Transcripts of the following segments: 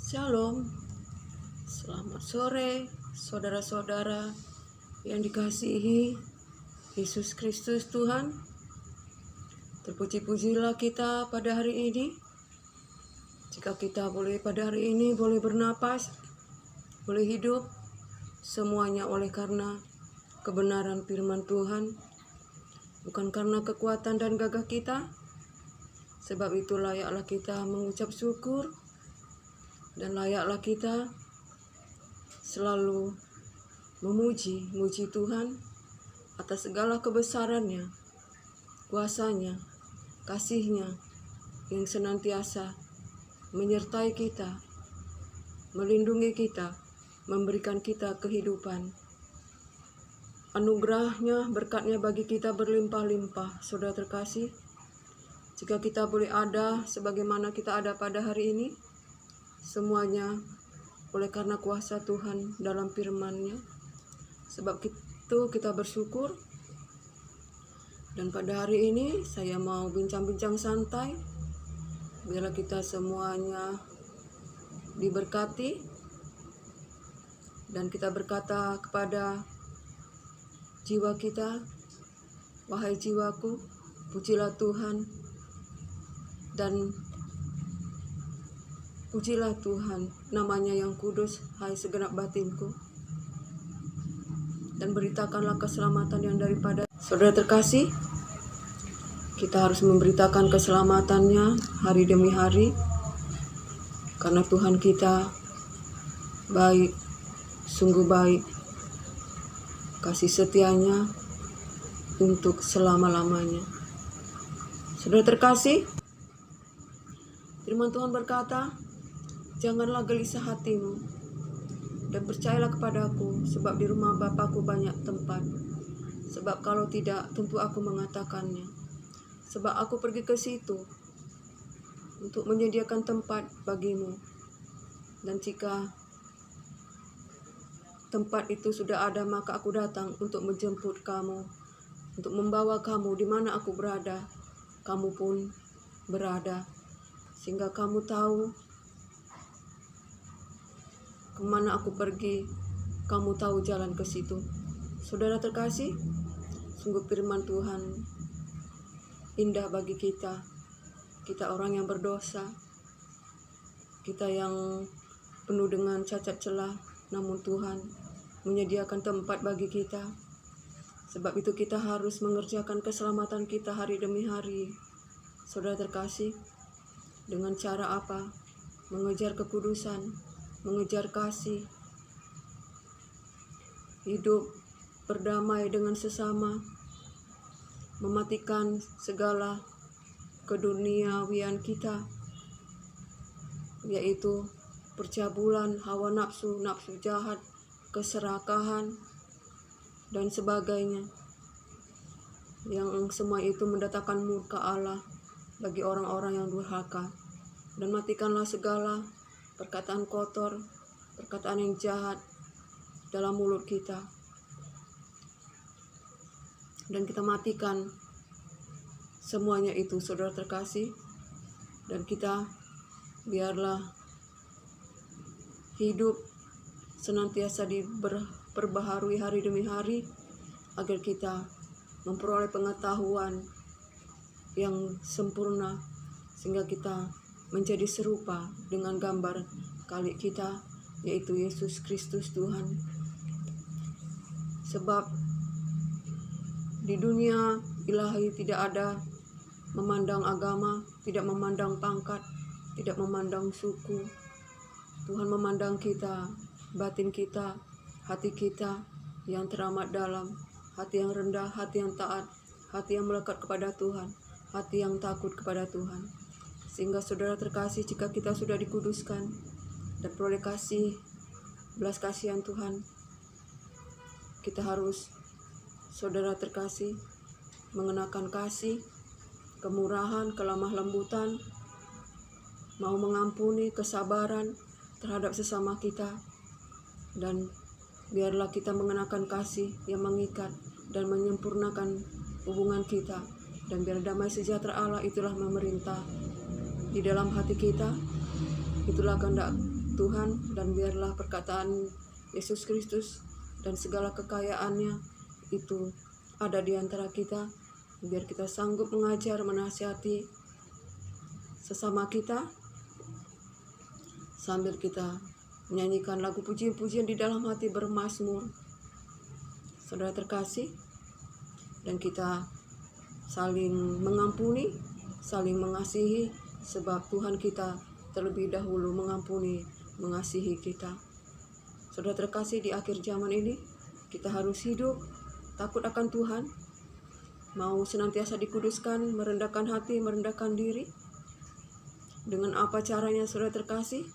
Shalom, selamat sore saudara-saudara yang dikasihi Yesus Kristus Tuhan. Terpuji-pujilah kita pada hari ini. Jika kita pada hari ini boleh bernapas, boleh hidup, semuanya oleh karena kebenaran firman Tuhan, bukan karena kekuatan dan gagah kita. Sebab itu layaklah kita mengucap syukur, dan layaklah kita selalu memuji Tuhan atas segala kebesarannya, kuasanya, kasihnya yang senantiasa menyertai kita, melindungi kita, memberikan kita kehidupan. Anugerahnya, berkatnya bagi kita berlimpah-limpah. Saudara terkasih, jika kita boleh ada sebagaimana kita ada pada hari ini, semuanya oleh karena kuasa Tuhan dalam firman-Nya. Sebab itu kita bersyukur. Dan pada hari ini saya mau bincang-bincang santai. Biarlah kita semuanya diberkati. Dan kita berkata kepada jiwa kita, wahai jiwaku, pujilah Tuhan. Dan pujilah Tuhan, namanya yang kudus, hai segenap batinku. Dan beritakanlah keselamatan yang daripada saudara terkasih. Kita harus memberitakan keselamatannya hari demi hari. Karena Tuhan kita baik, sungguh baik. Kasih setianya untuk selama-lamanya. Saudara terkasih, firman Tuhan berkata, janganlah gelisah hatimu, dan percayalah kepadaku, sebab di rumah Bapakku banyak tempat. Sebab kalau tidak, tentu aku mengatakannya. Sebab aku pergi ke situ untuk menyediakan tempat bagimu. Dan jika tempat itu sudah ada, maka aku datang untuk menjemput kamu, untuk membawa kamu di mana aku berada, kamu pun berada. Sehingga kamu tahu kemana aku pergi, kamu tahu jalan ke situ. Saudara terkasih, sungguh firman Tuhan indah bagi kita. Kita orang yang berdosa, kita yang penuh dengan cacat celah, namun Tuhan menyediakan tempat bagi kita. Sebab itu kita harus mengerjakan keselamatan kita hari demi hari. Saudara terkasih, dengan cara apa? Mengejar kekudusan, mengejar kasih, hidup berdamai dengan sesama, mematikan segala keduniawian kita, yaitu percabulan, hawa nafsu, nafsu jahat, keserakahan, dan sebagainya. Yang semua itu mendatangkan murka Allah bagi orang-orang yang durhaka. Dan matikanlah segala perkataan kotor, perkataan yang jahat dalam mulut kita. Dan kita matikan semuanya itu, saudara terkasih. Dan kita biarlah hidup senantiasa diperbaharui hari demi hari, agar kita memperoleh pengetahuan yang sempurna, sehingga kita menjadi serupa dengan gambar kalik kita, yaitu Yesus Kristus Tuhan. Sebab di dunia ilahi tidak ada memandang agama, tidak memandang pangkat, tidak memandang suku. Tuhan memandang kita, batin kita, hati kita yang teramat dalam, hati yang rendah, hati yang taat, hati yang melekat kepada Tuhan, hati yang takut kepada Tuhan. Sehingga saudara terkasih, jika kita sudah dikuduskan dan peroleh kasih, belas kasihan Tuhan, kita harus, saudara terkasih, mengenakan kasih, kemurahan, kelemah lembutan, mau mengampuni, kesabaran terhadap sesama kita. Dan biarlah kita mengenakan kasih yang mengikat dan menyempurnakan hubungan kita. Dan biar damai sejahtera Allah itulah memerintah di dalam hati kita. Itulah kehendak Tuhan, dan biarlah perkataan Yesus Kristus dan segala kekayaannya itu ada di antara kita. Biar kita sanggup mengajar, menasihati sesama kita, sambil kita menyanyikan lagu pujian-pujian di dalam hati bermazmur. Saudara terkasih, dan kita saling mengampuni, saling mengasihi, sebab Tuhan kita terlebih dahulu mengampuni, mengasihi kita. Saudara terkasih, di akhir zaman ini kita harus hidup takut akan Tuhan, mau senantiasa dikuduskan, merendahkan hati, merendahkan diri. Dengan apa caranya, saudara terkasih?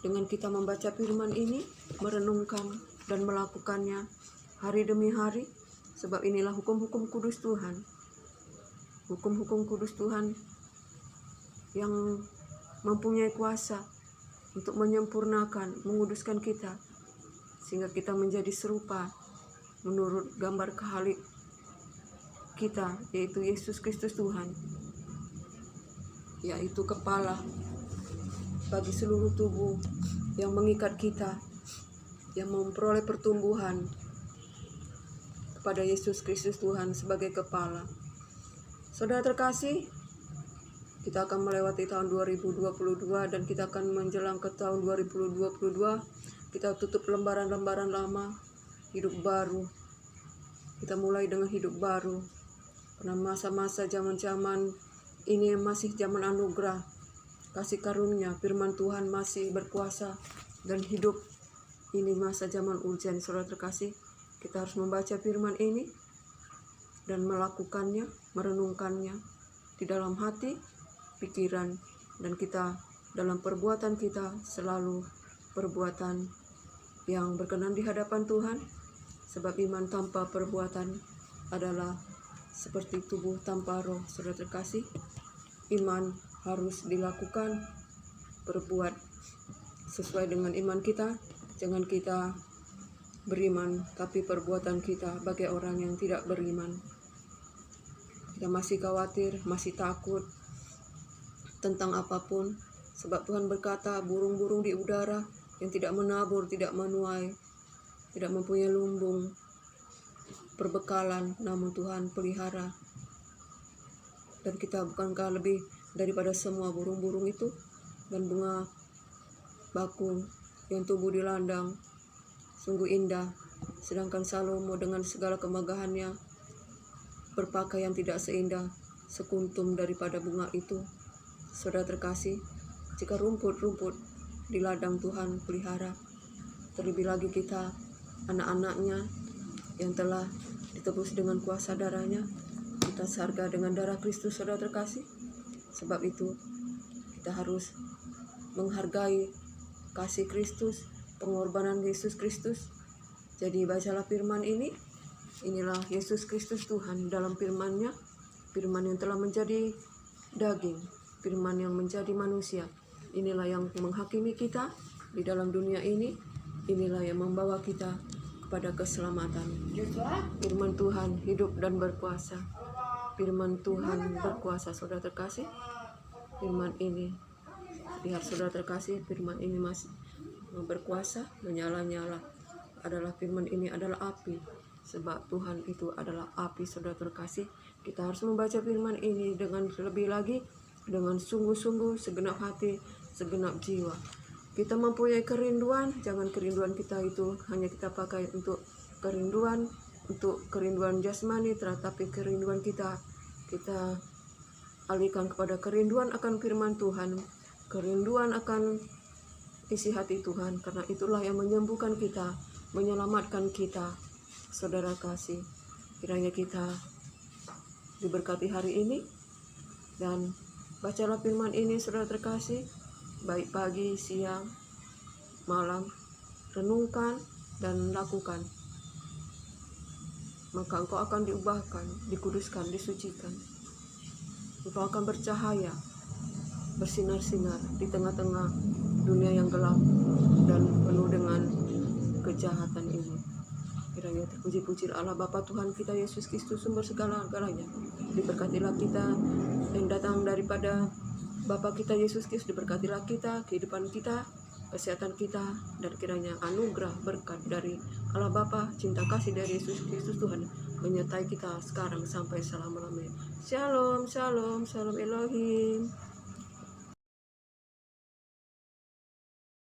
Dengan kita membaca firman ini, merenungkan dan melakukannya hari demi hari, sebab inilah hukum-hukum kudus Tuhan. Hukum-hukum kudus Tuhan yang mempunyai kuasa untuk menyempurnakan, menguduskan kita, sehingga kita menjadi serupa menurut gambar khalik kita, yaitu Yesus Kristus Tuhan, yaitu kepala bagi seluruh tubuh yang mengikat kita, yang memperoleh pertumbuhan kepada Yesus Kristus Tuhan sebagai kepala. Saudara terkasih, kita akan melewati tahun 2022 dan kita akan menjelang ke tahun 2022. Kita tutup lembaran-lembaran lama, hidup baru. Kita mulai dengan hidup baru. Karena masa-masa zaman-zaman ini masih zaman anugerah, kasih karunia, firman Tuhan masih berkuasa, dan hidup ini masa zaman ujian. Saudara terkasih, kita harus membaca firman ini dan melakukannya, merenungkannya di dalam hati, pikiran, dan kita dalam perbuatan kita selalu perbuatan yang berkenan di hadapan Tuhan, sebab iman tanpa perbuatan adalah seperti tubuh tanpa roh. Saudara terkasih, iman harus dilakukan, berbuat sesuai dengan iman kita. Jangan kita beriman tapi perbuatan kita bagai orang yang tidak beriman. Kita masih khawatir, masih takut tentang apapun, sebab Tuhan berkata, burung-burung di udara yang tidak menabur, tidak menuai, tidak mempunyai lumbung perbekalan, namun Tuhan pelihara. Dan kita bukankah lebih daripada semua burung-burung itu? Dan bunga bakung yang tumbuh di ladang sungguh indah, sedangkan Salomo dengan segala kemegahannya berpakaian tidak seindah sekuntum daripada bunga itu. Saudara terkasih, jika rumput-rumput di ladang Tuhan pelihara, terlebih lagi kita anak-anaknya yang telah ditebus dengan kuasa darahnya, kita sarga dengan darah Kristus. Saudara terkasih, sebab itu kita harus menghargai kasih Kristus, pengorbanan Yesus Kristus. Jadi bacalah firman ini. Inilah Yesus Kristus Tuhan dalam firman-Nya, firman yang telah menjadi daging, firman yang menjadi manusia. Inilah yang menghakimi kita di dalam dunia ini. Inilah yang membawa kita kepada keselamatan. Firman Tuhan hidup dan berkuasa. Firman Tuhan berkuasa. Saudara terkasih, firman ini, lihat saudara terkasih, firman ini masih berkuasa, menyala-nyala. Adalah firman ini adalah api, sebab Tuhan itu adalah api. Saudara terkasih, kita harus membaca firman ini dengan lebih lagi, dengan sungguh-sungguh, segenap hati, segenap jiwa. Kita mempunyai kerinduan, jangan kerinduan kita itu hanya kita pakai untuk kerinduan jasmani, tetapi kerinduan kita alihkan kepada kerinduan akan firman Tuhan, kerinduan akan isi hati Tuhan, karena itulah yang menyembuhkan kita, menyelamatkan kita. Saudara kasih, kiranya kita diberkati hari ini, dan bacalah firman ini saudara terkasih, baik pagi, siang, malam, renungkan dan lakukan. Maka engkau akan diubahkan, dikuduskan, disucikan. Engkau akan bercahaya, bersinar-sinar di tengah-tengah dunia yang gelap dan penuh dengan kejahatan ini. Kiranya terpuji-puji Allah Bapa Tuhan kita Yesus Kristus, sumber segala-galanya. Diberkatilah kita yang datang daripada Bapa kita Yesus Kristus, diberkatilah kita, kehidupan kita, kesehatan kita, dan kiranya anugerah berkat dari Allah Bapa, cinta kasih dari Yesus Kristus Tuhan menyertai kita sekarang sampai selama-lamanya. Shalom, shalom, shalom Elohim.